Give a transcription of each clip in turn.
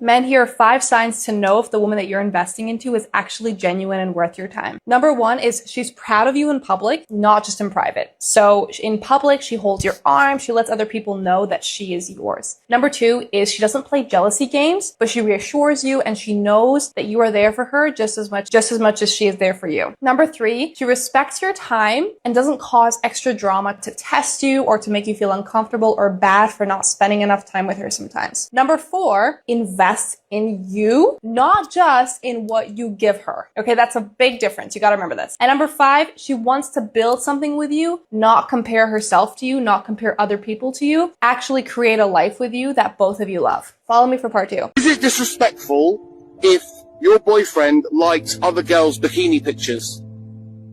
Men, here are 5 signs to know if the woman that you're investing into is actually genuine and worth your time. Number 1 is she's proud of you in public, not just in private. So in public, she holds your arm, she lets other people know that she is yours. Number 2 is she doesn't play jealousy games, but she reassures you and she knows that you are there for her just as much as she is there for you. Number 3, she respects your time and doesn't cause extra drama to test you or to make you feel uncomfortable or bad for not spending enough time with her sometimes. Number 4, invest in you, not just in what you give her. Okay, that's a big difference. You gotta remember this. And number 5, she wants to build something with you, not compare herself to you, not compare other people to you, actually create a life with you that both of you love. Follow me for part 2. Is it disrespectful if your boyfriend likes other girls' bikini pictures?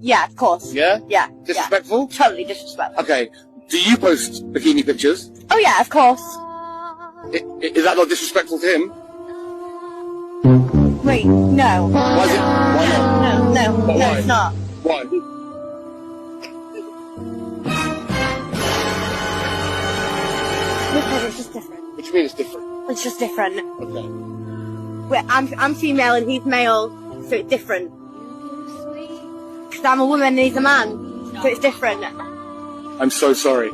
Yeah, of course. Yeah? Yeah. Disrespectful? Yeah. Totally disrespectful. Okay. Do you post bikini pictures? Oh yeah, of course. Is that not disrespectful to him? Wait, no. Why is it? Why not? No, Why? it's not. Why? Because it's just different. What do you mean it's different? It's just different. Okay. Wait, I'm female and he's male, so it's different. Because I'm a woman and he's a man, so it's different. I'm so sorry.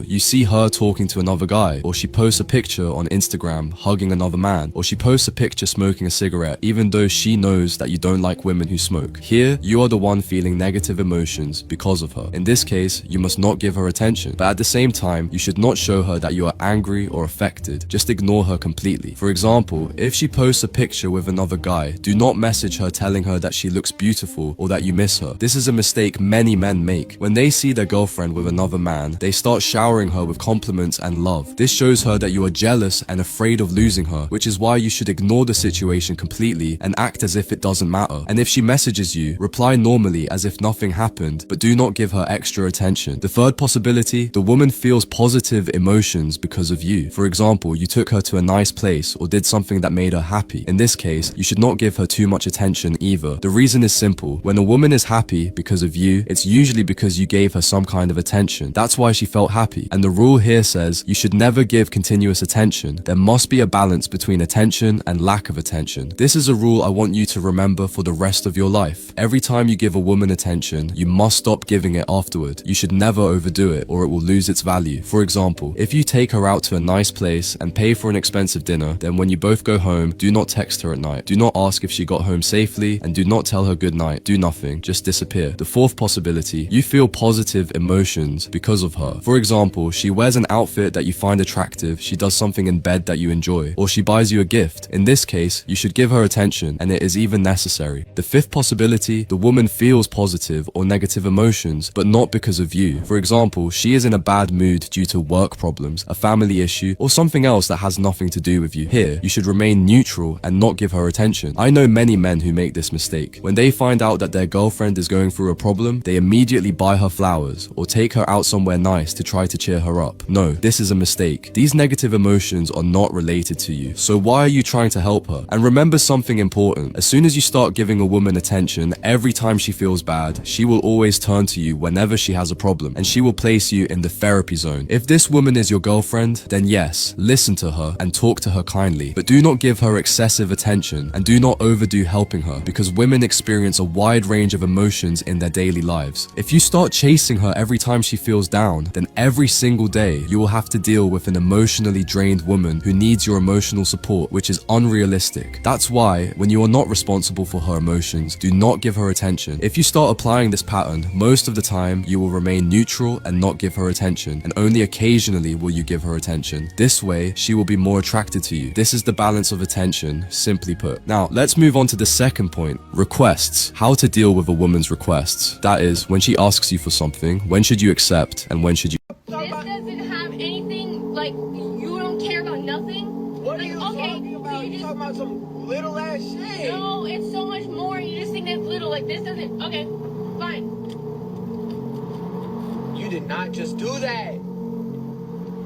You see her talking to another guy, or she posts a picture on Instagram hugging another man, or she posts a picture smoking a cigarette even though she knows that you don't like women who smoke. Here, you are the one feeling negative emotions because of her. In this case, you must not give her attention, but at the same time, you should not show her that you are angry or affected. Just ignore her completely. For example, if she posts a picture with another guy, do not message her telling her that she looks beautiful or that you miss her. This is a mistake many men make. When they see their girlfriend with another man, they start showering her with compliments and love. This shows her that you are jealous and afraid of losing her, which is why you should ignore the situation completely and act as if it doesn't matter. And if she messages you, reply normally as if nothing happened, but do not give her extra attention. The third possibility, the woman feels positive emotions because of you. For example, you took her to a nice place or did something that made her happy. In this case, you should not give her too much attention either. The reason is simple. When a woman is happy because of you, it's usually because you gave her some kind of attention. That's why she felt happy. And the rule here says you should never give continuous attention. There must be a balance between attention and lack of attention. This is a rule I want you to remember for the rest of your life. Every time you give a woman attention, you must stop giving it afterward. You should never overdo it or it will lose its value. For example, if you take her out to a nice place and pay for an expensive dinner, then when you both go home, do not text her at night. Do not ask if she got home safely and do not tell her good night. Do nothing. Just disappear. The fourth possibility, you feel positive emotions because of her. For example, she wears an outfit that you find attractive, she does something in bed that you enjoy, or she buys you a gift. In this case, you should give her attention, and it is even necessary. The fifth possibility, the woman feels positive or negative emotions, but not because of you. For example, she is in a bad mood due to work problems, a family issue, or something else that has nothing to do with you. Here, you should remain neutral and not give her attention. I know many men who make this mistake. When they find out that their girlfriend is going through a problem, they immediately buy her flowers, or take her out somewhere nice to try to cheer her up. No, this is a mistake. These negative emotions are not related to you. So why are you trying to help her? And remember something important. As soon as you start giving a woman attention, every time she feels bad, she will always turn to you whenever she has a problem, and she will place you in the therapy zone. If this woman is your girlfriend, then yes, listen to her and talk to her kindly, but do not give her excessive attention and do not overdo helping her, because women experience a wide range of emotions in their daily lives. If you start chasing her every time she feels down, then every single day you will have to deal with an emotionally drained woman who needs your emotional support, which is unrealistic. That's why when you are not responsible for her emotions, do not give her attention. If you start applying this pattern, most of the time you will remain neutral and not give her attention, and only occasionally will you give her attention. This way she will be more attracted to you. This is the balance of attention, simply put. Now let's move on to the second point, requests. How to deal with a woman's requests. That is, when she asks you for something, when should you accept and when should you This doesn't have anything, like, you don't care about nothing. What are like, you okay, talking about? you You just, talking about some little ass shit. no, it's so much more. You just think that's little. Like, this doesn't, okay, fine. You did not just do that.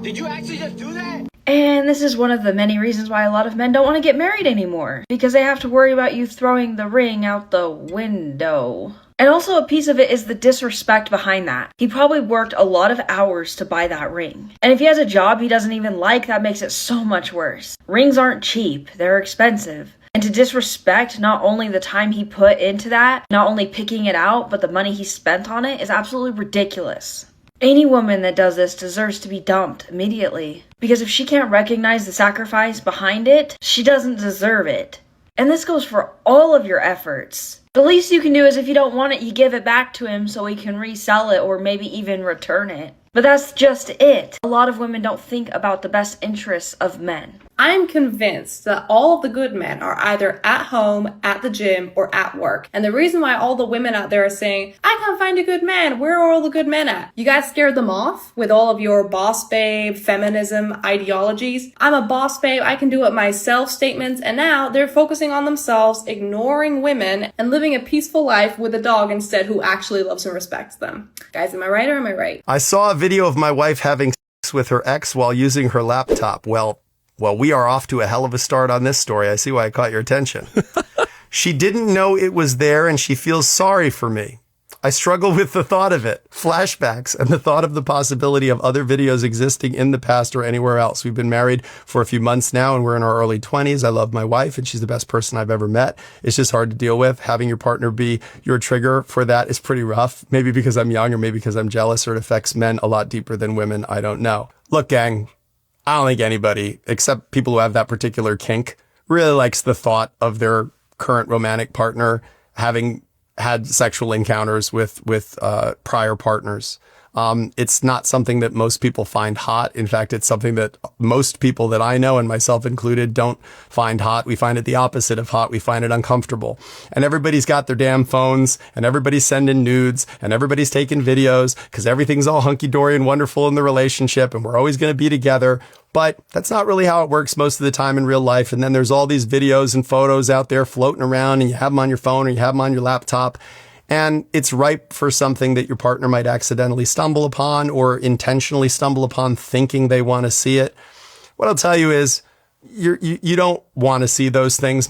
Did you actually just do that? And this is one of the many reasons why a lot of men don't want to get married anymore, because they have to worry about you throwing the ring out the window. And also a piece of it is the disrespect behind that. He probably worked a lot of hours to buy that ring. And if he has a job he doesn't even like, that makes it so much worse. Rings aren't cheap, they're expensive. And to disrespect not only the time he put into that, not only picking it out, but the money he spent on it is absolutely ridiculous. Any woman that does this deserves to be dumped immediately. Because if she can't recognize the sacrifice behind it, she doesn't deserve it. And this goes for all of your efforts. The least you can do is if you don't want it, you give it back to him so he can resell it or maybe even return it. But that's just it. A lot of women don't think about the best interests of men. I am convinced that all of the good men are either at home, at the gym, or at work. And the reason why all the women out there are saying, I can't find a good man, where are all the good men at? You guys scared them off with all of your boss babe, feminism ideologies. I'm a boss babe, I can do it myself statements, and now they're focusing on themselves, ignoring women, and living a peaceful life with a dog instead who actually loves and respects them. Guys, am I right or am I right? I saw a video of my wife having sex with her ex while using her laptop. Well, we are off to a hell of a start on this story. I see why I caught your attention. She didn't know it was there and she feels sorry for me. I struggle with the thought of it, flashbacks, and the thought of the possibility of other videos existing in the past or anywhere else. We've been married for a few months now and we're in our early 20s. I love my wife and she's the best person I've ever met. It's just hard to deal with. Having your partner be your trigger for that is pretty rough. Maybe because I'm young or maybe because I'm jealous, or it affects men a lot deeper than women. I don't know. Look, gang, I don't think anybody, except people who have that particular kink, really likes the thought of their current romantic partner having had sexual encounters with prior partners. It's not something that most people find hot. In fact, it's something that most people that I know, and myself included, don't find hot. We find it the opposite of hot. We find it uncomfortable. And everybody's got their damn phones, and everybody's sending nudes, and everybody's taking videos, because everything's all hunky-dory and wonderful in the relationship, and we're always going to be together. But that's not really how it works most of the time in real life. And then there's all these videos and photos out there floating around, and you have them on your phone or you have them on your laptop. And it's ripe for something that your partner might accidentally stumble upon or intentionally stumble upon thinking they want to see it. What I'll tell you is you don't want to see those things.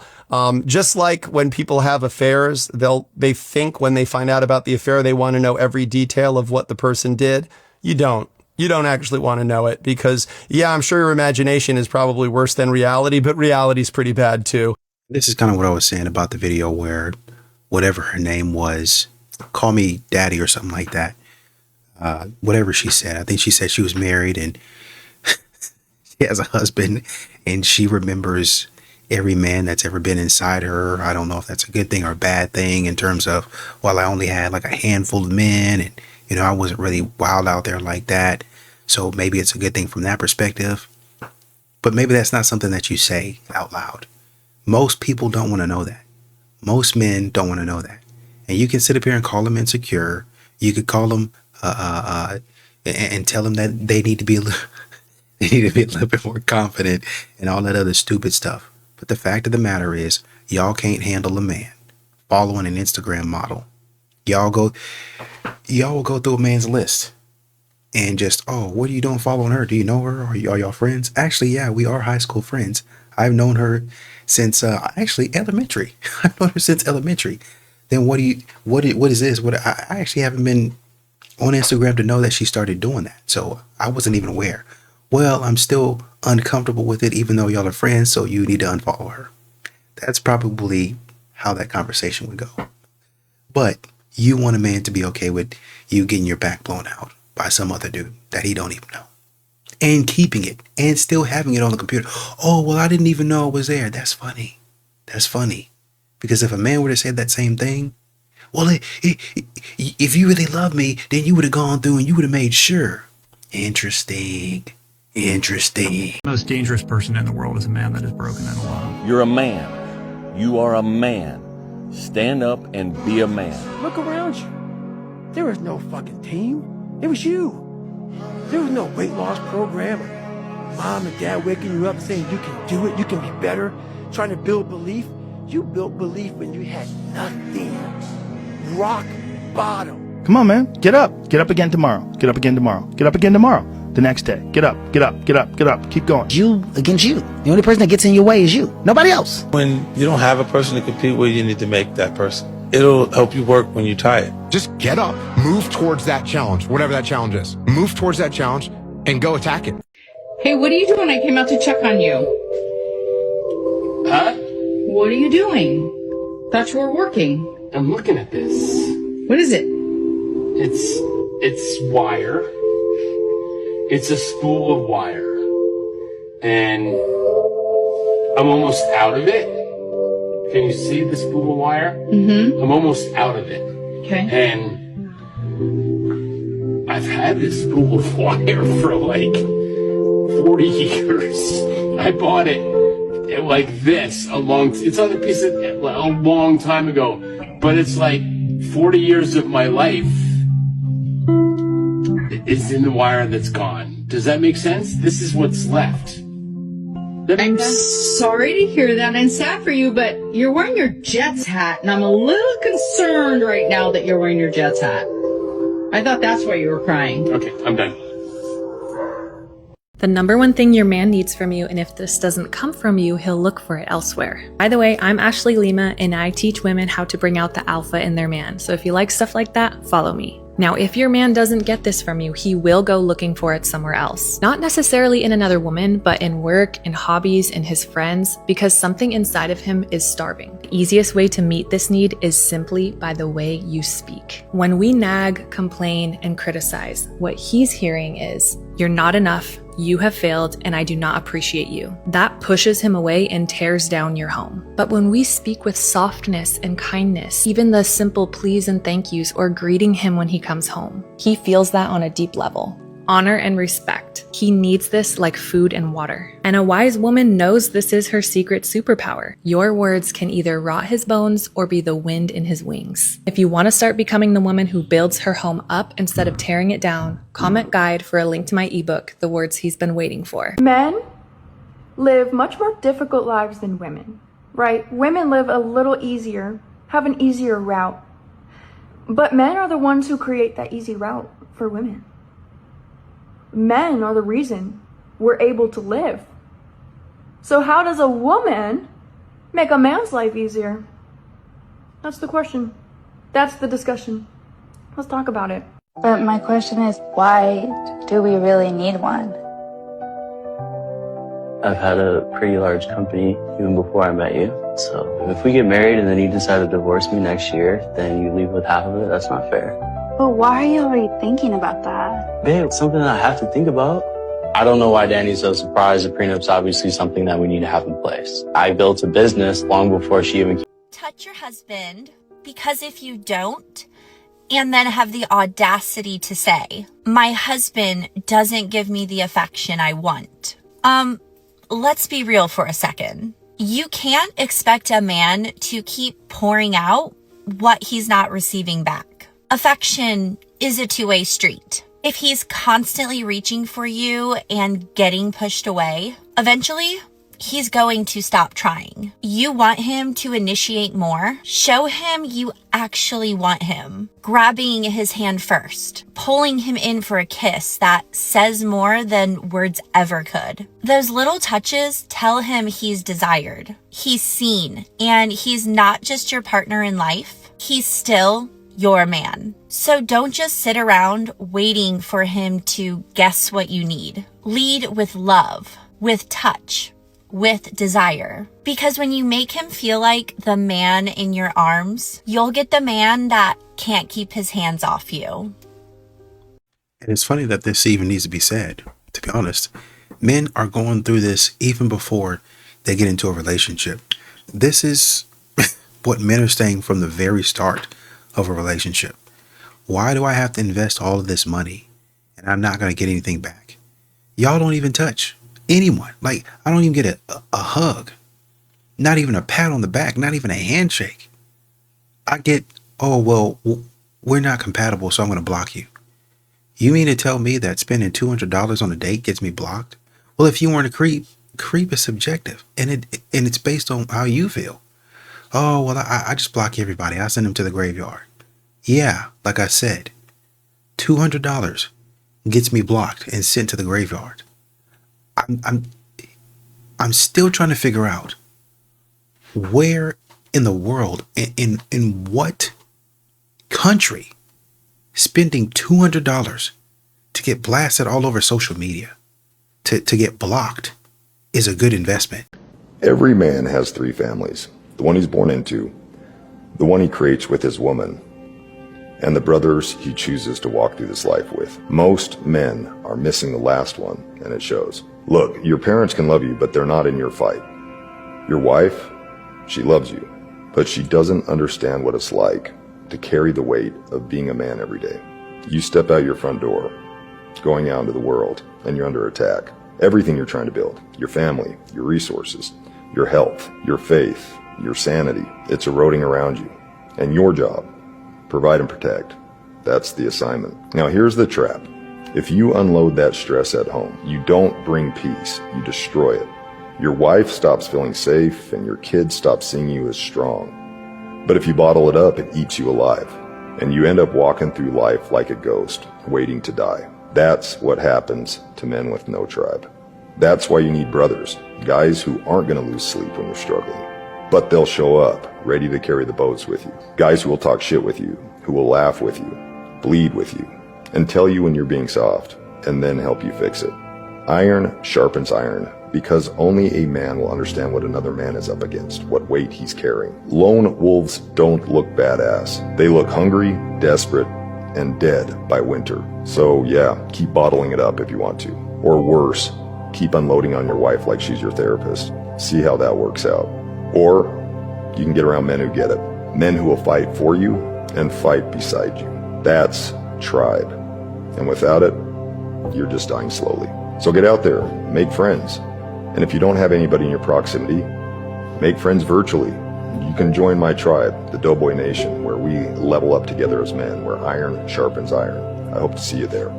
Just like when people have affairs, they think when they find out about the affair, they want to know every detail of what the person did. You don't. You don't actually want to know it because, yeah, I'm sure your imagination is probably worse than reality, but reality's pretty bad too. This is kind of what I was saying about the video where whatever her name was, call me daddy or something like that. Whatever she said. I think she said she was married and she has a husband and she remembers every man that's ever been inside her. I don't know if that's a good thing or a bad thing in terms of, well, I only had like a handful of men and, you know, I wasn't really wild out there like that. So maybe it's a good thing from that perspective. But maybe that's not something that you say out loud. Most people don't want to know that. Most men don't want to know that. And you can sit up here and call them insecure. You could call them and tell them that they need to be a little bit more confident and all that other stupid stuff. But the fact of the matter is, y'all can't handle a man following an Instagram model. Y'all will go through a man's list and just, oh, what are you doing following her? Do you know her? Are y'all friends? Actually, yeah, we are high school friends. I've known her since actually elementary. I've known her since elementary. Then what is this? I actually haven't been on Instagram to know that she started doing that. So I wasn't even aware. Well, I'm still uncomfortable with it, even though y'all are friends. So you need to unfollow her. That's probably how that conversation would go. But you want a man to be okay with you getting your back blown out by some other dude that he don't even know. And keeping it and still having it on the computer. Oh, well, I didn't even know it was there. That's funny. That's funny. Because if a man were to say that same thing, well, if you really love me, then you would have gone through and you would have made sure. Interesting. Interesting. The most dangerous person in the world is a man that is broken and alone. You're a man. You are a man. Stand up and be a man. Look around you. There was no fucking team. It was you. There was no weight loss program or mom and dad waking you up saying you can do it, you can be better, trying to build belief. You built belief when you had nothing. Rock bottom. Come on, man. Get up. Get up again tomorrow. Get up again tomorrow. Get up again tomorrow. The next day. Get up. Get up. Get up. Get up. Keep going. You against you. The only person that gets in your way is you. Nobody else. When you don't have a person to compete with, you need to make that person. It'll help you work when you're tired. Just get up, move towards that challenge, whatever that challenge is. Move towards that challenge and go attack it. Hey, what are you doing? I came out to check on you. Huh? What are you doing? Thought you were working. I'm looking at this. What is it? It's wire. It's a spool of wire. And I'm almost out of it. Can you see the spool of wire? Mm-hmm. I'm almost out of it. Okay. And I've had this spool of wire for like 40 years. I bought it like this it's on a piece of a long time ago, but it's like 40 years of my life is in the wire that's gone. Does that make sense? This is what's left. I'm sorry to hear that and sad for you, but you're wearing your Jets hat, and I'm a little concerned right now that you're wearing your Jets hat. I thought that's why you were crying. Okay, I'm done. The number one thing your man needs from you, and if this doesn't come from you, he'll look for it elsewhere. By the way, I'm Ashley Lima, and I teach women how to bring out the alpha in their man. So if you like stuff like that, follow me. Now, if your man doesn't get this from you, he will go looking for it somewhere else. Not necessarily in another woman, but in work, in hobbies, in his friends, because something inside of him is starving. The easiest way to meet this need is simply by the way you speak. When we nag, complain, and criticize, what he's hearing is, "You're not enough, you have failed, and I do not appreciate you." That pushes him away and tears down your home. But when we speak with softness and kindness, even the simple please and thank yous or greeting him when he comes home, he feels that on a deep level. Honor and respect. He needs this like food and water. And a wise woman knows this is her secret superpower. Your words can either rot his bones or be the wind in his wings. If you want to start becoming the woman who builds her home up instead of tearing it down, comment guide for a link to my ebook, The Words He's Been Waiting For. Men live much more difficult lives than women, right? Women live a little easier, have an easier route. But men are the ones who create that easy route for women. Men are the reason we're able to live. So how does a woman make a man's life easier? That's the question. That's the discussion. Let's talk about it. But my question is, why do we really need one? I've had a pretty large company even before I met you. So if we get married and then you decide to divorce me next year, then you leave with half of it, that's not fair. But why are you already thinking about that? Babe, it's something I have to think about. I don't know why Danny's so surprised. The prenup's obviously something that we need to have in place. I built a business long before she even... Touch your husband, because if you don't, and then have the audacity to say, my husband doesn't give me the affection I want. Let's be real for a second. You can't expect a man to keep pouring out what he's not receiving back. Affection is a two-way street. If he's constantly reaching for you and getting pushed away, eventually he's going to stop trying. You want him to initiate more? Show him you actually want him. Grabbing his hand first, pulling him in for a kiss that says more than words ever could. Those little touches tell him he's desired, he's seen, and he's not just your partner in life. He's still your man. So don't just sit around waiting for him to guess what you need. Lead with love, with touch, with desire. Because when you make him feel like the man in your arms, you'll get the man that can't keep his hands off you. And it's funny that this even needs to be said, to be honest. Men are going through this even before they get into a relationship. This is what men are saying from the very start of a relationship. Why do I have to invest all of this money and I'm not going to get anything back? Y'all don't even touch anyone. Like, I don't even get a hug, not even a pat on the back, not even a handshake. I get, oh, well, we're not compatible, so I'm going to block you. You mean to tell me that spending $200 on a date gets me blocked? Well, if you weren't a creep is subjective, and it's based on how you feel. Oh, well, I just block everybody. I send them to the graveyard. Yeah, like I said, $200 gets me blocked and sent to the graveyard. I'm still trying to figure out where in the world, in what country, spending $200 to get blasted all over social media, to get blocked, is a good investment? Every man has three families: the one he's born into, the one he creates with his woman, and the brothers he chooses to walk through this life with. Most men are missing the last one, and it shows. Look, your parents can love you, but they're not in your fight. Your wife, she loves you, but she doesn't understand what it's like to carry the weight of being a man every day. You step out your front door, going out into the world, and you're under attack. Everything you're trying to build, your family, your resources, your health, your faith, your sanity, it's eroding around you. And your job, provide and protect. That's the assignment. Now here's the trap. If you unload that stress at home, you don't bring peace, you destroy it. Your wife stops feeling safe and your kids stop seeing you as strong. But if you bottle it up, it eats you alive. And you end up walking through life like a ghost, waiting to die. That's what happens to men with no tribe. That's why you need brothers, guys who aren't going to lose sleep when you're struggling. But they'll show up, ready to carry the boats with you. Guys who will talk shit with you, who will laugh with you, bleed with you, and tell you when you're being soft, and then help you fix it. Iron sharpens iron, because only a man will understand what another man is up against, what weight he's carrying. Lone wolves don't look badass. They look hungry, desperate, and dead by winter. So yeah, keep bottling it up if you want to. Or worse, keep unloading on your wife like she's your therapist. See how that works out. Or you can get around men who get it. Men who will fight for you and fight beside you. That's tribe. And without it, you're just dying slowly. So get out there, make friends. And if you don't have anybody in your proximity, make friends virtually. You can join my tribe, the Doughboy Nation, where we level up together as men, where iron sharpens iron. I hope to see you there.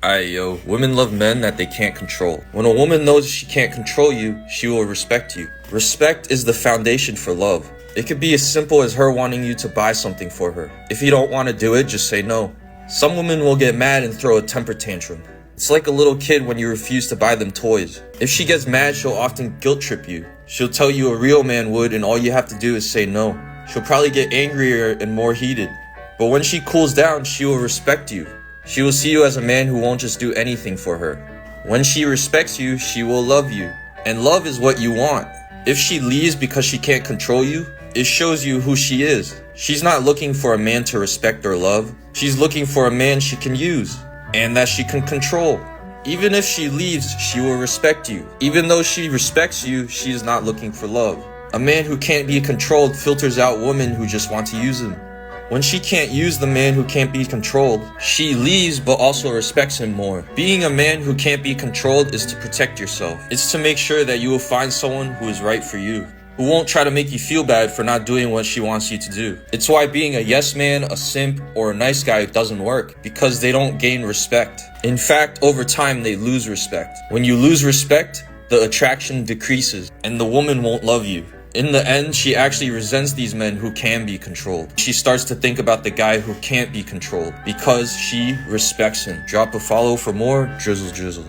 Alright, yo, women love men that they can't control. When a woman knows she can't control you, she will respect you. Respect is the foundation for love. It could be as simple as her wanting you to buy something for her. If you don't want to do it, just say no. Some women will get mad and throw a temper tantrum. It's like a little kid when you refuse to buy them toys. If she gets mad, she'll often guilt trip you. She'll tell you a real man would, and all you have to do is say no. She'll probably get angrier and more heated. But when she cools down, she will respect you. She will see you as a man who won't just do anything for her. When she respects you, she will love you. And love is what you want. If she leaves because she can't control you, it shows you who she is. She's not looking for a man to respect or love. She's looking for a man she can use and that she can control. Even if she leaves, she will respect you. Even though she respects you, she is not looking for love. A man who can't be controlled filters out women who just want to use him. When she can't use the man who can't be controlled, she leaves but also respects him more. Being a man who can't be controlled is to protect yourself. It's to make sure that you will find someone who is right for you, who won't try to make you feel bad for not doing what she wants you to do. It's why being a yes man, a simp, or a nice guy doesn't work, because they don't gain respect. In fact, over time, they lose respect. When you lose respect, the attraction decreases, and the woman won't love you. In the end, she actually resents these men who can be controlled. She starts to think about the guy who can't be controlled, because she respects him. Drop a follow for more drizzle drizzle.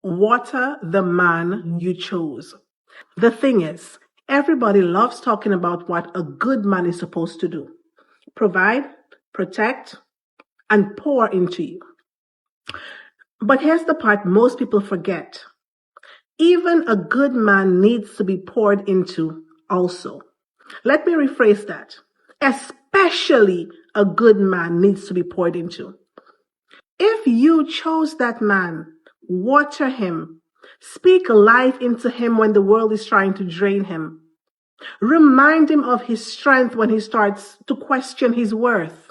Water the man you chose. The thing is, everybody loves talking about what a good man is supposed to do. Provide, protect, and pour into you. But here's the part most people forget. Even a good man needs to be poured into also. Let me rephrase that. Especially a good man needs to be poured into. If you chose that man, water him. Speak life into him when the world is trying to drain him. Remind him of his strength when he starts to question his worth.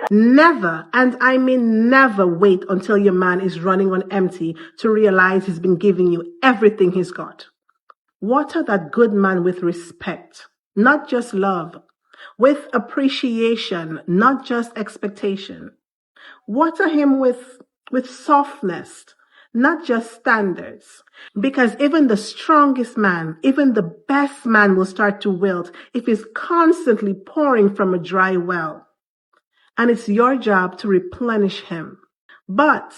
Never, and I mean never, wait until your man is running on empty to realize he's been giving you everything he's got. Water that good man with respect, not just love, with appreciation, not just expectation. Water him with softness, not just standards. Because even the strongest man, even the best man will start to wilt if he's constantly pouring from a dry well. And it's your job to replenish him. But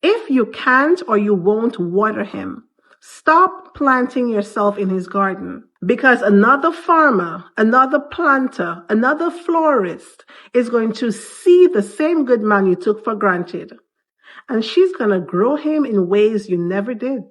if you can't or you won't water him, Stop planting yourself in his garden, because another farmer, another planter, another florist is going to see the same good man you took for granted, and she's going to grow him in ways you never did.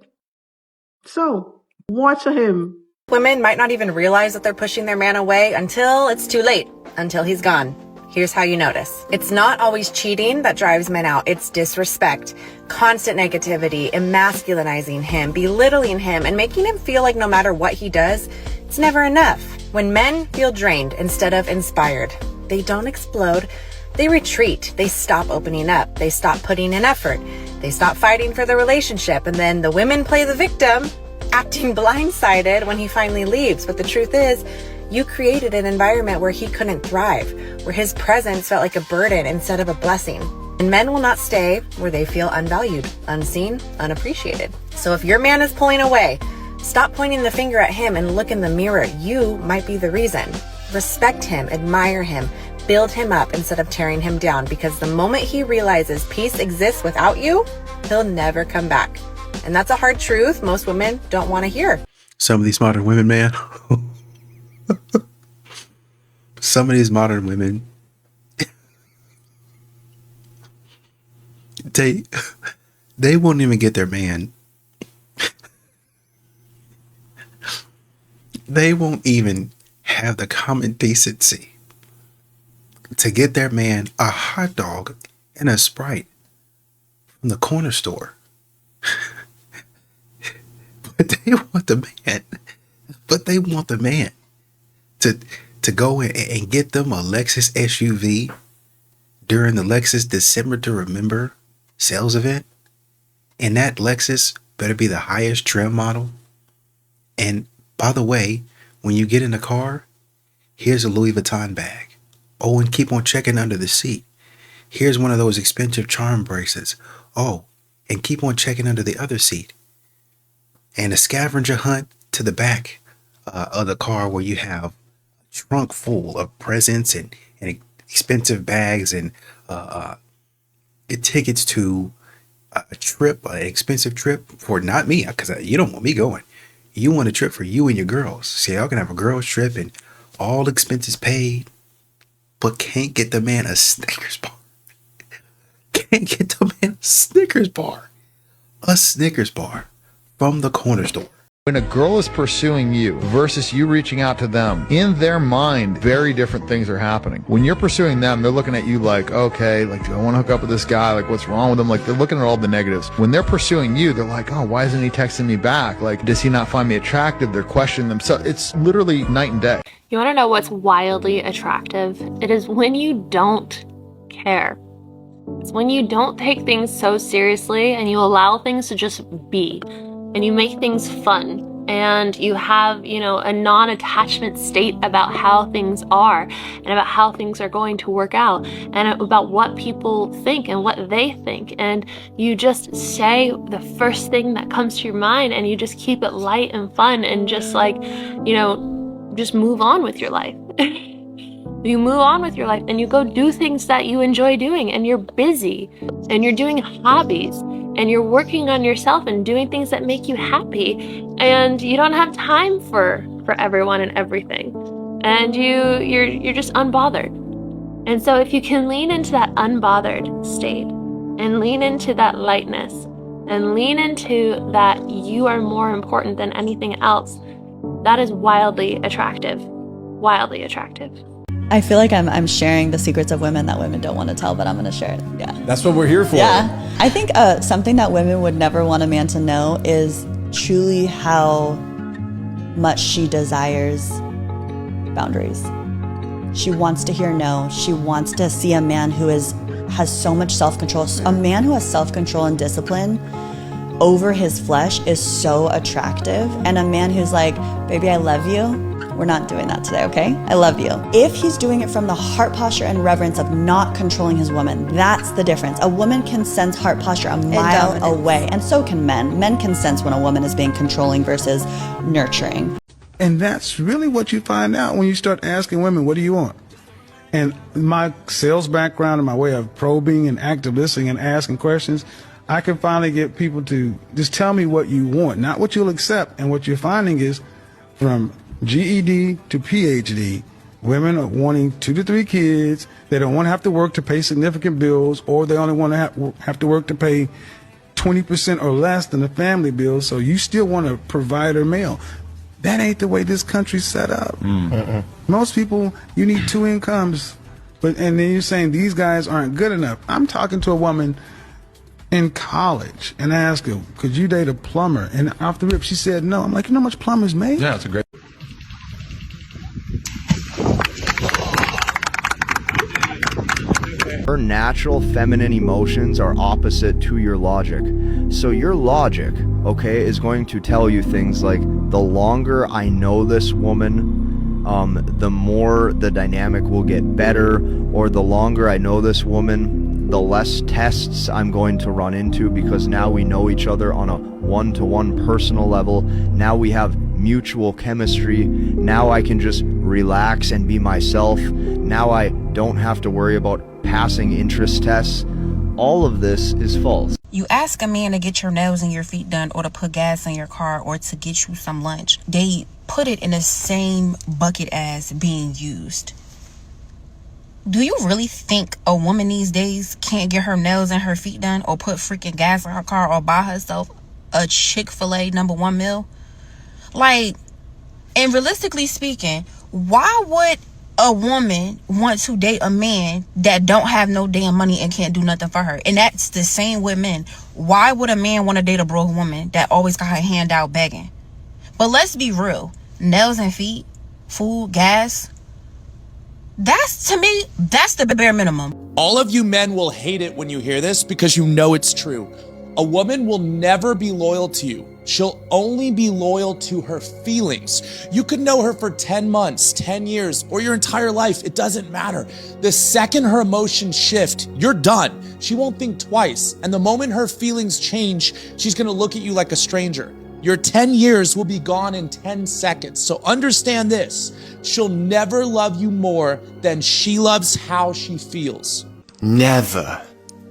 So, watch him. Women might not even realize that they're pushing their man away until it's too late, until he's gone. Here's how you notice. It's not always cheating that drives men out. It's disrespect, constant negativity, emasculinizing him, belittling him, and making him feel like no matter what he does, it's never enough. When men feel drained instead of inspired, they don't explode. They retreat. They stop opening up. They stop putting in effort. They stop fighting for the relationship. And then the women play the victim, acting blindsided when he finally leaves. But the truth is, you created an environment where he couldn't thrive, where his presence felt like a burden instead of a blessing. And men will not stay where they feel unvalued, unseen, unappreciated. So if your man is pulling away, stop pointing the finger at him and look in the mirror. You might be the reason. Respect him, admire him, build him up instead of tearing him down, because the moment he realizes peace exists without you, he'll never come back. And that's a hard truth most women don't want to hear. Some of these modern women, man. Some of these modern women, they won't even get their man. They won't even have the common decency to get their man a hot dog and a Sprite from the corner store. But they want the man. But they want the man to go and get them a Lexus SUV during the Lexus December to Remember sales event. And that Lexus better be the highest trim model. And by the way, when you get in the car, here's a Louis Vuitton bag. Oh, and keep on checking under the seat. Here's one of those expensive charm bracelets. Oh, and keep on checking under the other seat. And a scavenger hunt to the back of the car where you have a trunk full of presents and expensive bags and tickets to a trip, an expensive trip for not me, because you don't want me going. You want a trip for you and your girls. See, y'all can have a girls trip and all expenses paid, but can't get the man a Snickers bar. Can't get the man a Snickers bar. A Snickers bar from the corner store. When a girl is pursuing you versus you reaching out to them, in their mind, very different things are happening. When you're pursuing them, they're looking at you like, okay, like, do I want to hook up with this guy? Like, what's wrong with him? Like, they're looking at all the negatives. When they're pursuing you, they're like, oh, why isn't he texting me back? Like, does he not find me attractive? They're questioning themselves. It's literally night and day. You want to know what's wildly attractive? It is when you don't care. It's when you don't take things so seriously and you allow things to just be. And you make things fun, and you have, a non-attachment state about how things are and about how things are going to work out and about what people think and what they think. And you just say the first thing that comes to your mind, and you just keep it light and fun and just just move on with your life. You move on with your life and you go do things that you enjoy doing, and you're busy and you're doing hobbies and you're working on yourself and doing things that make you happy, and you don't have time for everyone and everything, and you're just unbothered. And so if you can lean into that unbothered state and lean into that lightness and lean into that you are more important than anything else, that is wildly attractive. Wildly attractive. I feel like I'm sharing the secrets of women that women don't want to tell, but I'm going to share it. Yeah. That's what we're here for. Yeah. I think something that women would never want a man to know is truly how much she desires boundaries. She wants to hear no. She wants to see a man who has so much self-control. A man who has self-control and discipline over his flesh is so attractive. And a man who's like, baby, I love you. We're not doing that today, okay? I love you. If he's doing it from the heart posture and reverence of not controlling his woman, that's the difference. A woman can sense heart posture a mile away, and so can men. Men can sense when a woman is being controlling versus nurturing. And that's really what you find out when you start asking women, what do you want? And my sales background and my way of probing and active listening and asking questions, I can finally get people to just tell me what you want, not what you'll accept. And what you're finding is from GED to PhD, women are wanting 2 to 3 kids. They don't want to have to work to pay significant bills, or they only want to have to work to pay 20% or less than the family bill. So you still want a provider male. That ain't the way this country's set up. Most people, you need 2 incomes. And then you're saying these guys aren't good enough. I'm talking to a woman in college and I asked her, could you date a plumber? And off the rip, she said no. I'm like, you know how much plumbers make? Yeah, it's a great. Her natural feminine emotions are opposite to your logic. So your logic, okay, is going to tell you things like, the longer I know this woman, the more the dynamic will get better, or the longer I know this woman, the less tests I'm going to run into, because now we know each other on a one-to-one personal level. Now we have mutual chemistry. Now I can just relax and be myself. Now I don't have to worry about passing interest tests. All of this is false. You ask a man to get your nails and your feet done, or to put gas in your car, or to get you some lunch. They put it in the same bucket as being used. Do you really think a woman these days can't get her nails and her feet done, or put freaking gas in her car, or buy herself a Chick-fil-A #1 meal? Like, and realistically speaking, why would a woman want to date a man that don't have no damn money and can't do nothing for her? And that's the same with men. Why would a man want to date a broke woman that always got her hand out begging? But let's be real. Nails and feet, food, gas, that's, to me, that's the bare minimum. All of you men will hate it when you hear this, because you know it's true. A woman will never be loyal to you. She'll only be loyal to her feelings. You could know her for 10 months, 10 years, or your entire life. It doesn't matter. The second her emotions shift, you're done. She won't think twice. And the moment her feelings change, she's gonna look at you like a stranger. Your 10 years will be gone in 10 seconds. So understand this. She'll never love you more than she loves how she feels. Never,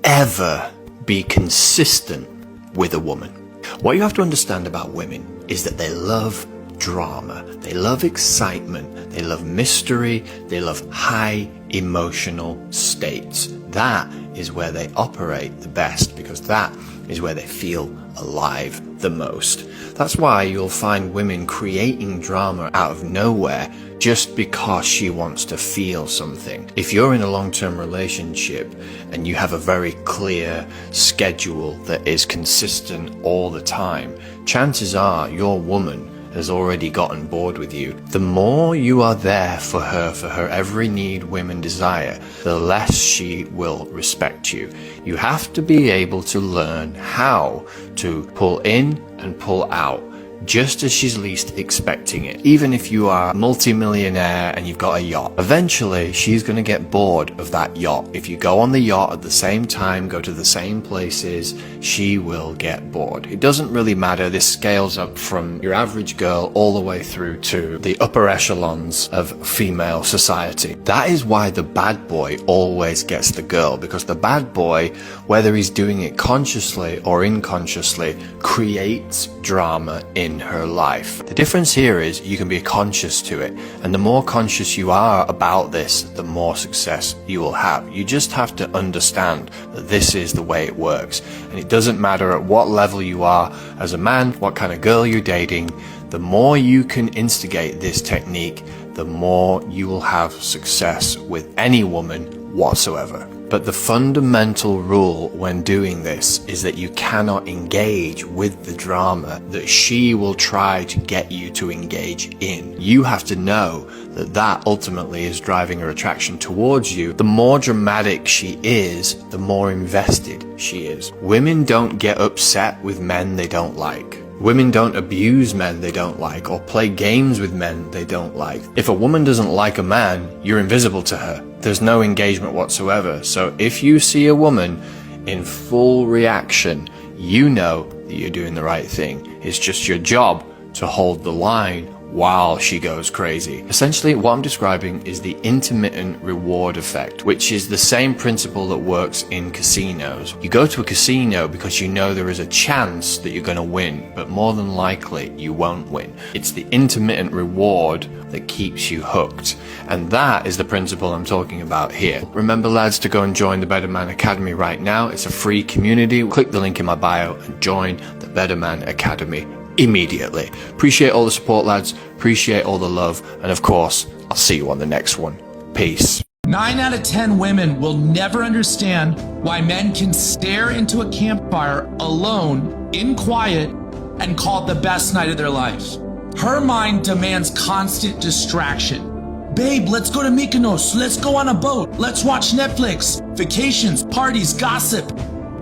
ever be consistent with a woman. What you have to understand about women is that they love drama. They love excitement. They love mystery. They love high emotional states. That is where they operate the best, because that is where they feel alive the most. That's why you'll find women creating drama out of nowhere just because she wants to feel something. If you're in a long-term relationship and you have a very clear schedule that is consistent all the time, chances are your woman has already gotten bored with you. The more you are there for her every need, whim and desire, the less she will respect you. You have to be able to learn how to pull in and pull out just as she's least expecting it. Even if you are a multi-millionaire and you've got a yacht, eventually she's going to get bored of that yacht. If you go on the yacht at the same time, go to the same places, she will get bored. It doesn't really matter. This scales up from your average girl all the way through to the upper echelons of female society. That is why the bad boy always gets the girl, because the bad boy, whether he's doing it consciously or unconsciously, creates drama in her life. The difference here is you can be conscious to it, and the more conscious you are about this, the more success you will have. You just have to understand that this is the way it works, and it doesn't matter at what level you are as a man, what kind of girl you're dating. The more you can instigate this technique, the more you will have success with any woman whatsoever. But the fundamental rule when doing this is that you cannot engage with the drama that she will try to get you to engage in. You have to know that that ultimately is driving her attraction towards you. The more dramatic she is, the more invested she is. Women don't get upset with men they don't like. Women don't abuse men they don't like, or play games with men they don't like. If a woman doesn't like a man, you're invisible to her. There's no engagement whatsoever. So if you see a woman in full reaction, you know that you're doing the right thing. It's just your job to hold the line while she goes crazy. Essentially, what I'm describing is the intermittent reward effect, which is the same principle that works in casinos. You go to a casino because you know there is a chance that you're going to win, but more than likely you won't win. It's the intermittent reward that keeps you hooked. And that is the principle I'm talking about here. Remember, lads, to go and join the Better Man Academy right now. It's a free community. Click the link in my bio and join the Better Man Academy immediately. Appreciate all the support, lads. Appreciate all the love. And of course, I'll see you on the next one. Peace. 9 out of 10 women will never understand why men can stare into a campfire alone, in quiet, and call it the best night of their life. Her mind demands constant distraction. Babe, let's go to Mykonos. Let's go on a boat. Let's watch Netflix. Vacations, parties, gossip.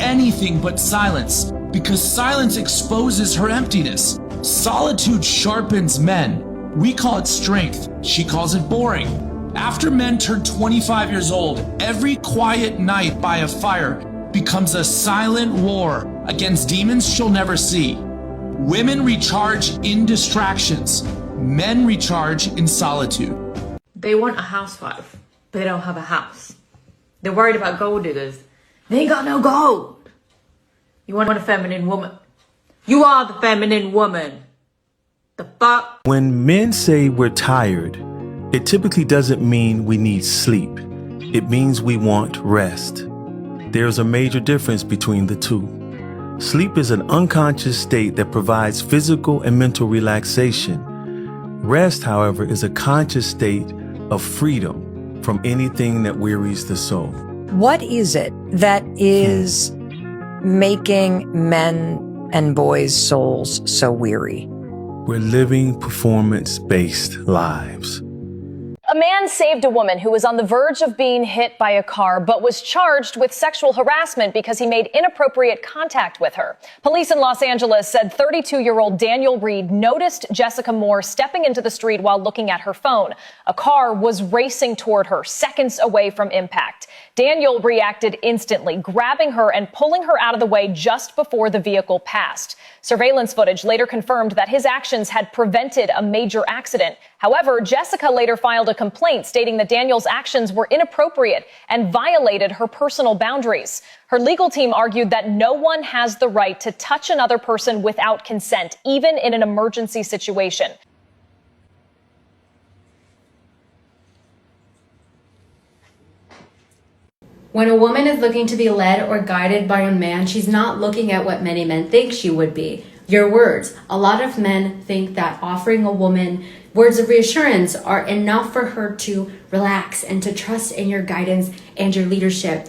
Anything but silence. Because silence exposes her emptiness. Solitude sharpens men. We call it strength. She calls it boring. After men turn 25 years old, every quiet night by a fire becomes a silent war against demons she'll never see. Women recharge in distractions. Men recharge in solitude. They want a housewife, but they don't have a house. They're worried about gold diggers. They ain't got no gold. You want a feminine woman. You are the feminine woman. The fuck? When men say we're tired, it typically doesn't mean we need sleep. It means we want rest. There's a major difference between the two. Sleep is an unconscious state that provides physical and mental relaxation. Rest, however, is a conscious state of freedom from anything that wearies the soul. What is it that is making men and boys' souls so weary? We're living performance-based lives. A man saved a woman who was on the verge of being hit by a car, but was charged with sexual harassment because he made inappropriate contact with her. Police in Los Angeles said 32-year-old Daniel Reed noticed Jessica Moore stepping into the street while looking at her phone. A car was racing toward her, seconds away from impact. Daniel reacted instantly, grabbing her and pulling her out of the way just before the vehicle passed. Surveillance footage later confirmed that his actions had prevented a major accident. However, Jessica later filed a complaint stating that Daniel's actions were inappropriate and violated her personal boundaries. Her legal team argued that no one has the right to touch another person without consent, even in an emergency situation. When a woman is looking to be led or guided by a man, she's not looking at what many men think she would be. Your words. A lot of men think that offering a woman words of reassurance are enough for her to relax and to trust in your guidance and your leadership.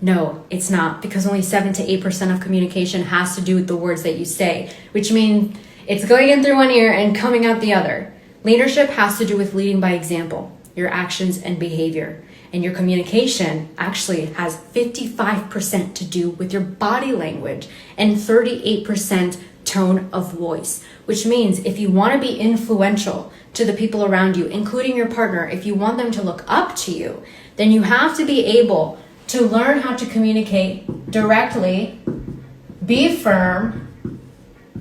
No, it's not, because only 7 to 8% of communication has to do with the words that you say, which means it's going in through one ear and coming out the other. Leadership has to do with leading by example, your actions and behavior. And your communication actually has 55% to do with your body language and 38% tone of voice, which means if you want to be influential to the people around you, including your partner, if you want them to look up to you, then you have to be able to learn how to communicate directly, be firm,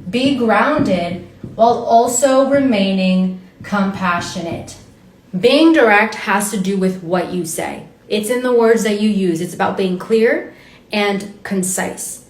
be grounded, while also remaining compassionate. Being direct has to do with what you say. It's in the words that you use. It's about being clear and concise.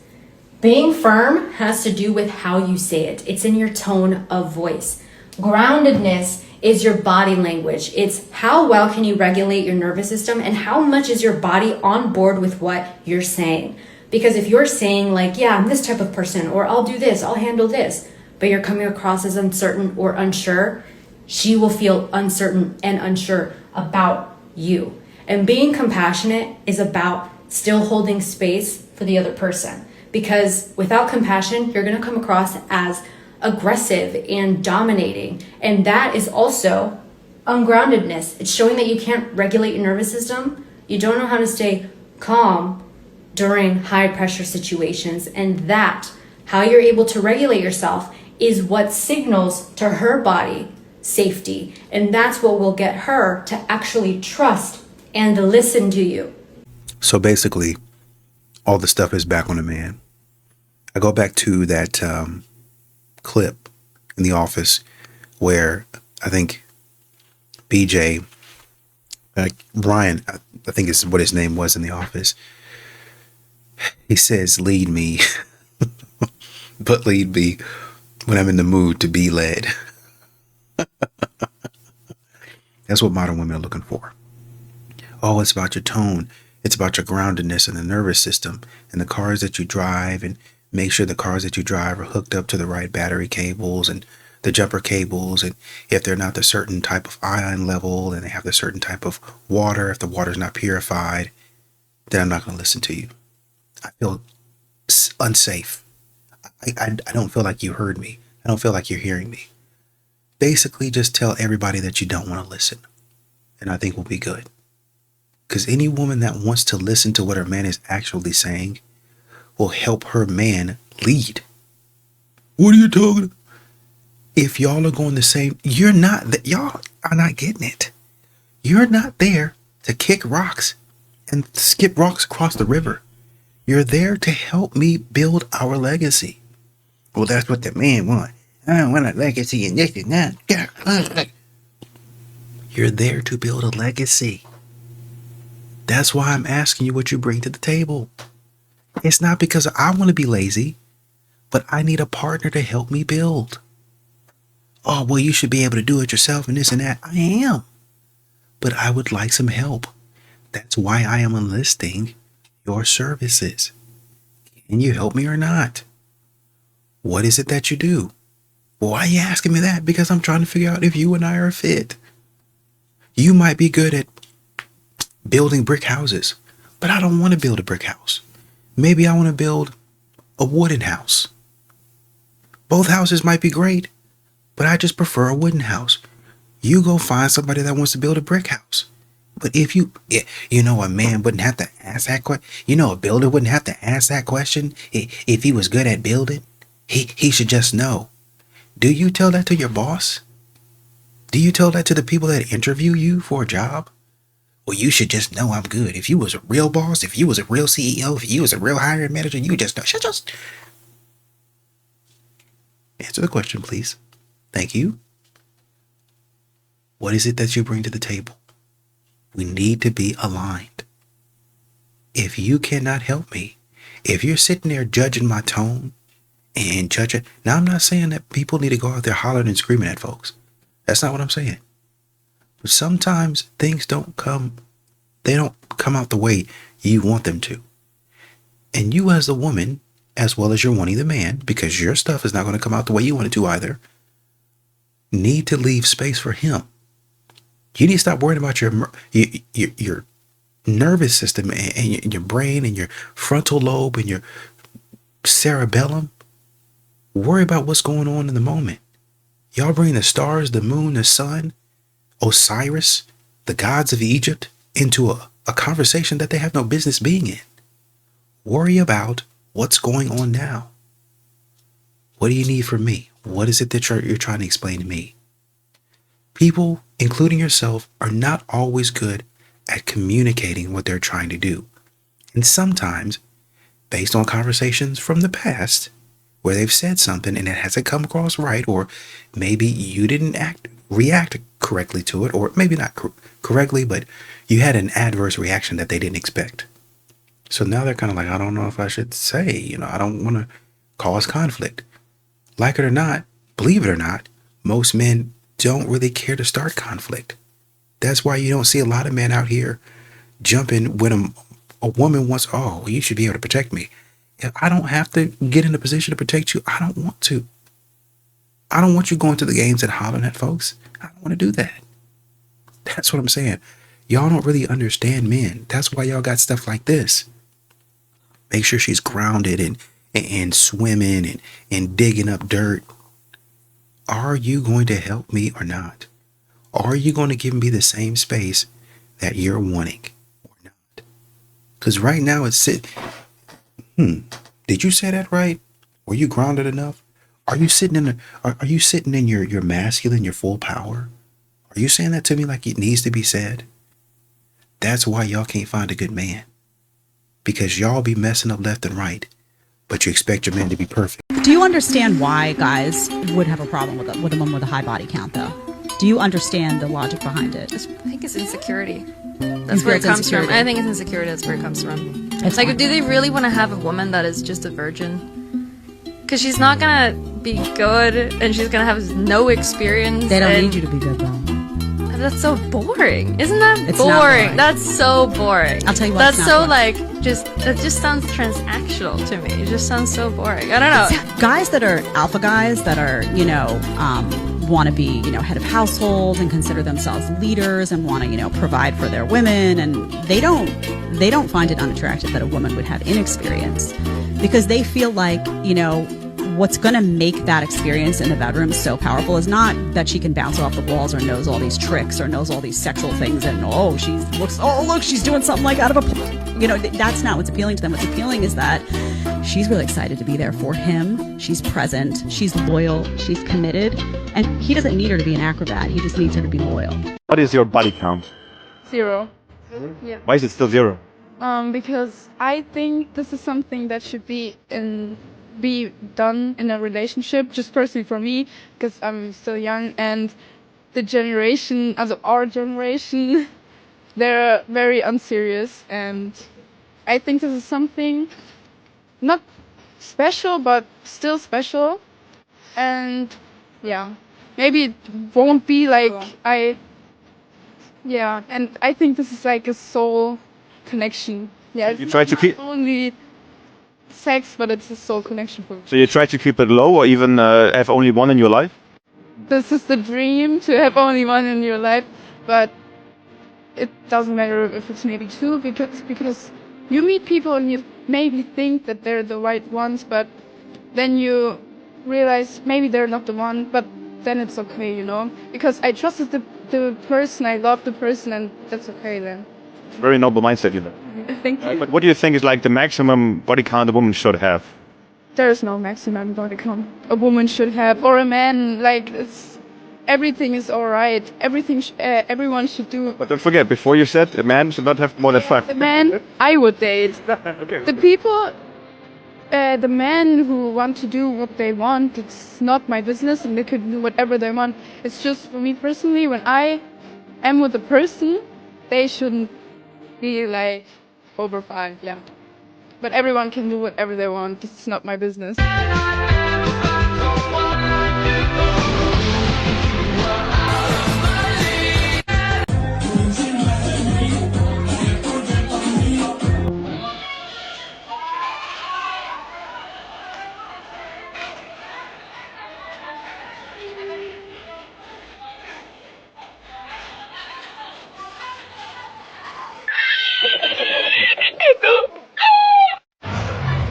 Being firm has to do with how you say it. It's in your tone of voice. Groundedness is your body language. It's how well can you regulate your nervous system and how much is your body on board with what you're saying. Because if you're saying like, yeah, I'm this type of person, or I'll do this, I'll handle this, but you're coming across as uncertain or unsure, she will feel uncertain and unsure about you. And being compassionate is about still holding space for the other person. Because without compassion, you're going to come across as aggressive and dominating. And that is also ungroundedness. It's showing that you can't regulate your nervous system. You don't know how to stay calm during high pressure situations. And that, how you're able to regulate yourself, is what signals to her body safety. And that's what will get her to actually trust and listen to you. So basically, all the stuff is back on the man. I go back to that clip in The Office where I think BJ, Ryan, I think is what his name was in the office. He says, lead me, but lead me when I'm in the mood to be led. That's what modern women are looking for. Oh, it's about your tone. It's about your groundedness and the nervous system and the cars that you drive, and make sure the cars that you drive are hooked up to the right battery cables and the jumper cables. And if they're not the certain type of ion level and they have the certain type of water, if the water's not purified, then I'm not going to listen to you. I feel unsafe. I don't feel like you heard me. I don't feel like you're hearing me. Basically, just tell everybody that you don't want to listen, and I think we'll be good. Because any woman that wants to listen to what her man is actually saying will help her man lead. What are you talking about? If y'all are going the same, y'all are not getting it. You're not there to kick rocks and skip rocks across the river. You're there to help me build our legacy. Well, that's what the man wants. I don't want a legacy and this and that. You're there to build a legacy. That's why I'm asking you what you bring to the table. It's not because I want to be lazy, but I need a partner to help me build. Oh, well, you should be able to do it yourself and this and that. I am. But I would like some help. That's why I am enlisting your services. Can you help me or not? What is it that you do? Well, why are you asking me that? Because I'm trying to figure out if you and I are a fit. You might be good at building brick houses, but I don't want to build a brick house. Maybe I want to build a wooden house. Both houses might be great, but I just prefer a wooden house. You go find somebody that wants to build a brick house. But if a man wouldn't have to ask that question. A builder wouldn't have to ask that question if he was good at building. He should just know. Do you tell that to your boss? Do you tell that to the people that interview you for a job? Well, you should just know I'm good. If you was a real boss, if you was a real CEO, if you was a real hiring manager, you just know. Just answer the question, please. Thank you. What is it that you bring to the table? We need to be aligned. If you cannot help me, if you're sitting there judging my tone and judging, now I'm not saying that people need to go out there hollering and screaming at folks. That's not what I'm saying. But sometimes things don't come out the way you want them to. And you as the woman, as well as you're wanting the man, because your stuff is not going to come out the way you want it to either, need to leave space for him. You need to stop worrying about your nervous system and your brain and your frontal lobe and your cerebellum. Worry about what's going on in the moment. Y'all bring the stars, the moon, the sun, Osiris, the gods of Egypt into a conversation that they have no business being in. Worry about what's going on now. What do you need from me? What is it that you're trying to explain to me? People, including yourself, are not always good at communicating what they're trying to do. And sometimes, based on conversations from the past, where they've said something and it hasn't come across right, or maybe you didn't react correctly to it, or maybe not correctly, but you had an adverse reaction that they didn't expect. So now they're kind of like, I don't know if I should say, I don't want to cause conflict. Like it or not, believe it or not, most men don't really care to start conflict. That's why you don't see a lot of men out here jumping when a woman wants, oh, you should be able to protect me. If I don't have to get in a position to protect you, I don't want to. I don't want you going to the games and hollering at folks. I don't want to do that. That's what I'm saying. Y'all don't really understand men. That's why y'all got stuff like this. Make sure she's grounded and swimming and digging up dirt. Are you going to help me or not? Are you going to give me the same space that you're wanting or not? Because right now it's did you say that right? Were you grounded enough? Are you sitting in your masculine, your full power? Are you saying that to me like it needs to be said? That's why y'all can't find a good man. Because y'all be messing up left and right. but you expect your man to be perfect. Do you understand why guys would have a problem with a woman with a high body count, though? Do you understand the logic behind it? I think it's insecurity. That's where it comes from. I think it's insecurity. That's where it comes from. It's like, do they really want to have a woman that is just a virgin? Because she's not gonna be good, and she's gonna have no experience. They don't need you to be good, though. That's so boring. Isn't that It's boring? not boring. That's so boring. I'll tell you what, That's it's so not boring. that just sounds transactional to me. It just sounds so boring. I don't know. Guys that are alpha guys that are, want to be, head of household and consider themselves leaders and want to, provide for their women, and they don't find it unattractive that a woman would have inexperience, because they feel like, what's going to make that experience in the bedroom so powerful is not that she can bounce off the walls or knows all these tricks or knows all these sexual things and look, she's doing something like out of a, that's not what's appealing to them. What's appealing is that she's really excited to be there for him. She's present. She's loyal. She's committed. And he doesn't need her to be an acrobat. He just needs her to be loyal. What is your body count? 0. Yeah. Why is it still 0? Because I think this is something that should be done in a relationship, just personally for me, because I'm still young, and the generation, also our generation, they're very unserious, and I think this is something not special, but still special, and yeah, maybe it won't be like and I think this is like a soul connection. Yeah, You try to keep- not only sex, but it's a soul connection for me. So you try to keep it low, or even have only one in your life? This is the dream, to have only one in your life, but it doesn't matter if it's maybe 2, because you meet people and you maybe think that they're the right ones, but then you realize maybe they're not the one, but then it's okay, because I trusted the person, I love the person, and that's okay then. Very noble mindset, you know. Thank you. But what do you think is like the maximum body count a woman should have? There's no maximum body count a woman should have, or a man. Like, everything is alright. Everyone should do. But don't forget, before you said a man should not have more than 5. The man I would date. Okay. The people, the men who want to do what they want, it's not my business, and they could do whatever they want. It's just for me personally, when I am with a person, they shouldn't be like over 5, yeah. But everyone can do whatever they want. It's not my business.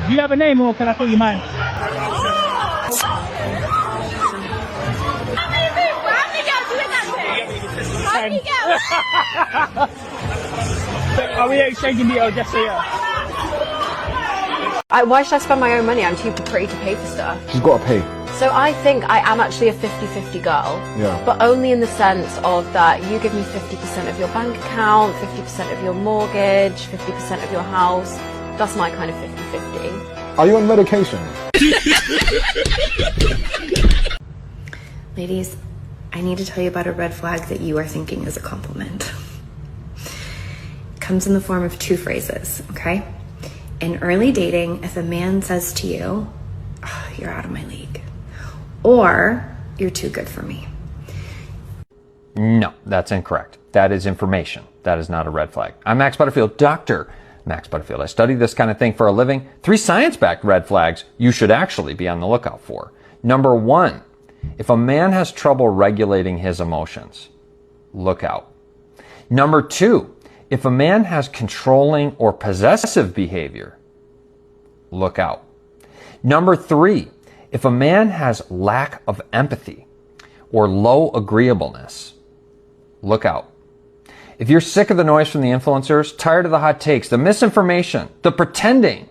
Do you have a name, or can I call you mine? Are we exchanging details just so Why should I spend my own money? I'm too pretty to pay for stuff. She's got to pay. So I think I am actually a 50-50 girl, Yeah. but only in the sense of that you give me 50% of your bank account, 50% of your mortgage, 50% of your house. That's my kind of 50-50. Are you on medication? Ladies, I need to tell you about a red flag that you are thinking is a compliment. It comes in the form of 2 phrases, okay? In early dating, if a man says to you, "Oh, you're out of my league," or "You're too good for me." No, that's incorrect. That is information. That is not a red flag. I'm Max Butterfield, Dr. Max Butterfield. I study this kind of thing for a living. 3 science-backed red flags you should actually be on the lookout for. Number 1, if a man has trouble regulating his emotions, look out. Number 2, if a man has controlling or possessive behavior, look out. Number 3, if a man has lack of empathy or low agreeableness, look out. If you're sick of the noise from the influencers, tired of the hot takes, the misinformation, the pretending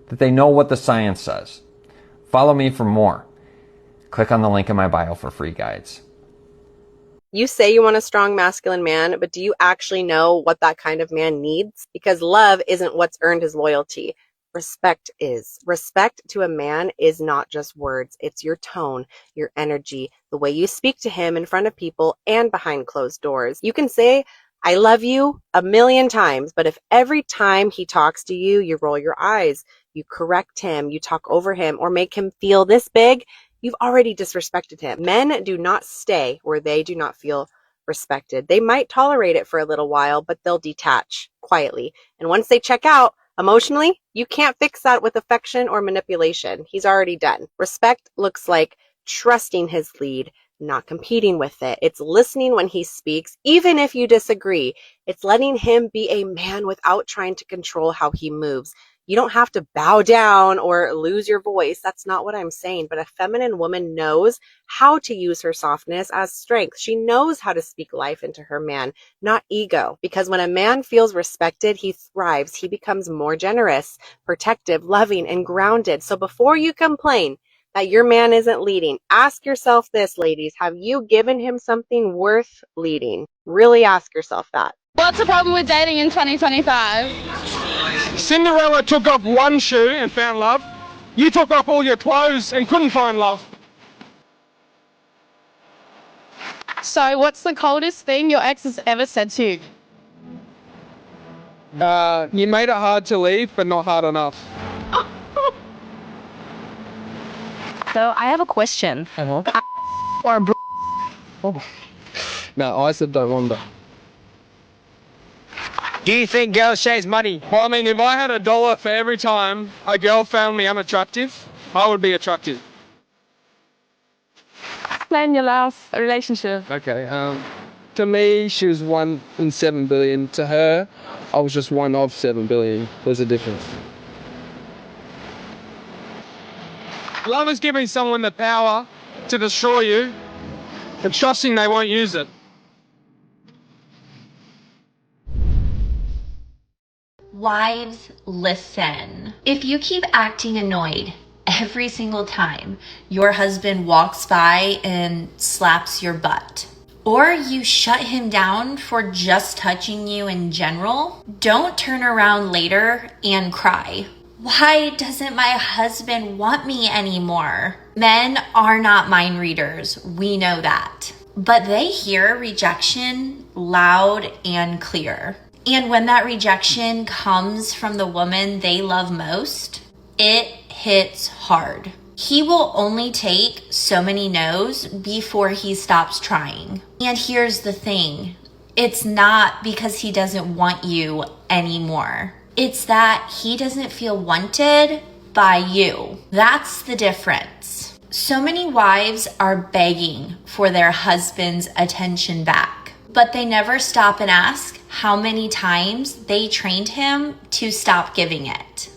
that they know what the science says, follow me for more. Click on the link in my bio for free guides. You say you want a strong masculine man, but do you actually know what that kind of man needs? Because love isn't what's earned his loyalty. respect is. Respect to a man is not just words. It's your tone, your energy, the way you speak to him in front of people and behind closed doors. You can say, I love you 1,000,000 times, but if every time he talks to you, you roll your eyes, you correct him, you talk over him, or make him feel this big, you've already disrespected him. Men do not stay where they do not feel respected. They might tolerate it for a little while, but they'll detach quietly. And once they check out emotionally, you can't fix that with affection or manipulation. He's already done. Respect looks like trusting his lead, not competing with it. It's listening when he speaks, even if you disagree. It's letting him be a man without trying to control how he moves. You don't have to bow down or lose your voice. That's not what I'm saying. But a feminine woman knows how to use her softness as strength. She knows how to speak life into her man, not ego. Because when a man feels respected, he thrives. He becomes more generous, protective, loving, and grounded. So before you complain that your man isn't leading, ask yourself this, ladies. Have you given him something worth leading? Really ask yourself that. What's the problem with dating in 2025? Cinderella took off one shoe and found love. You took off all your clothes and couldn't find love. So what's the coldest thing your ex has ever said to you? You made it hard to leave, but not hard enough. So I have a question. Or No, I said don't wonder. Do you think girls chase money? Well, I mean, if I had $1 for every time a girl found me unattractive, I would be attractive. Explain your last relationship. Okay, to me, she was 1 in 7 billion. To her, I was just 1 of 7 billion. There's a difference. Love is giving someone the power to destroy you and trusting they won't use it. Wives, listen. If you keep acting annoyed every single time your husband walks by and slaps your butt, or you shut him down for just touching you in general, don't turn around later and cry. Why doesn't my husband want me anymore? Men are not mind readers. We know that. But they hear rejection loud and clear. And when that rejection comes from the woman they love most, it hits hard. He will only take so many no's before he stops trying. And here's the thing. It's not because he doesn't want you anymore. It's that he doesn't feel wanted by you. That's the difference. So many wives are begging for their husband's attention back, but they never stop and ask how many times they trained him to stop giving it.